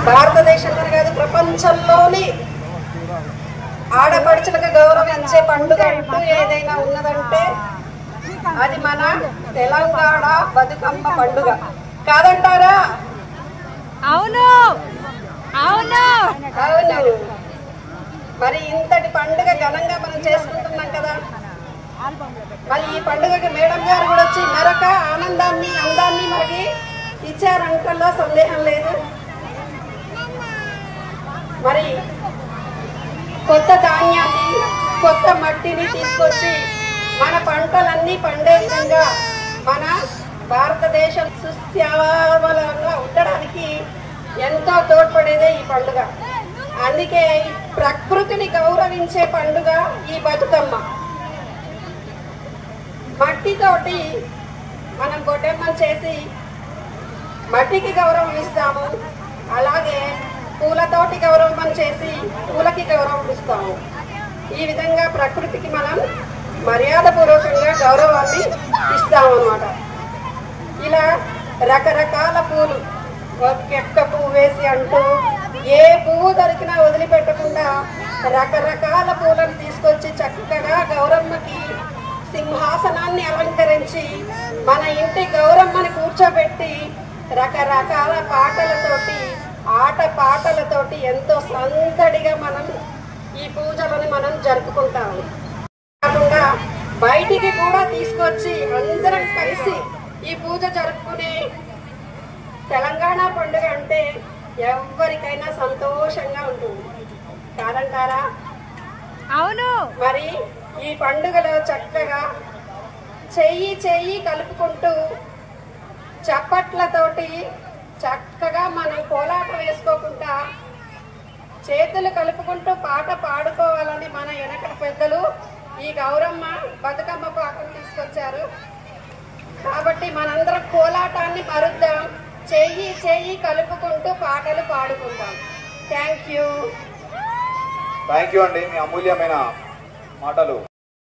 భారతదేశంలోనే కాదు ప్రపంచంలోని ఆడపడుచులకు గౌరవించే పండుగ అంటూ ఏదైనా ఉన్నదంటే అది మన తెలంగాణ బతుకమ్మ పండుగ కాదంటారా? అవును అవును అవును. మరి ఇంతటి పండుగ ఘనంగా మనం చేసుకుంటున్నాం కదా. మరి ఈ పండుగకి మేడం గారు కూడా వచ్చి మరొక ఆనందాన్ని అందాన్ని మనకి ఇచ్చారంటలో సందేహం లేదు. మరి కొత్త ధాన్యాన్ని కొత్త మట్టిని తీసుకొచ్చి మన పంటలన్నీ పండే విధంగా మన భారతదేశం సుస్థిరంగా ఉండడానికి ఎంతో తోడ్పడేదే ఈ పండుగ. అందుకే ప్రకృతిని గౌరవించే పండుగ ఈ బతుకమ్మ. మట్టితోటి మనం గొడ్డెమ్మలు చేసి మట్టికి గౌరవం ఇస్తాము, అలాగే పూలతోటి గౌరవం చేసి పూలకి గౌరవం ఇస్తాము. ఈ విధంగా ప్రకృతికి మనం మర్యాదపూర్వకంగా గౌరవాన్ని ఇస్తాము అన్నమాట. ఇలా రకరకాల పూలు ఒక్క పువ్వు వేసి అంటూ ఏ పువ్వు దొరికినా వదిలిపెట్టకుండా రకరకాల పూలను తీసుకొచ్చి చక్కగా గౌరమ్మకి సింహాసనాన్ని అలంకరించి మన ఇంటి గౌరమ్మని కూర్చోబెట్టి రకరకాల పాటలతోటి ఆట పాటలతోటి ఎంతో సందడిగా మనం ఈ పూజలను మనం జరుపుకుంటాము. కాకుండా బయటికి కూడా తీసుకొచ్చి అందరం కలిసి ఈ పూజ జరుపుకునే తెలంగాణ పండుగ అంటే ఎవరికైనా సంతోషంగా ఉంటుంది కాదంటారా? అవును. మరి ఈ పండుగలో చక్కగా చెయ్యి చెయ్యి కలుపుకుంటూ చప్పట్లతోటి చక్కగా మనం కోలాటం వేసుకోకుండా చేతులు కలుపుకుంటూ పాట పాడుకోవాలని మన వెనక పెద్దలు ఈ గౌరమ్మ బతుకమ్మ పాటను తీసుకొచ్చారు. కాబట్టి మనందరం కోలాటాన్ని మరుద్దాం, చెయ్యి చెయ్యి కలుపుకుంటూ పాటలు పాడుకుందాం. థ్యాంక్ యూ అండి, మీ అమూల్యమైన మాటలు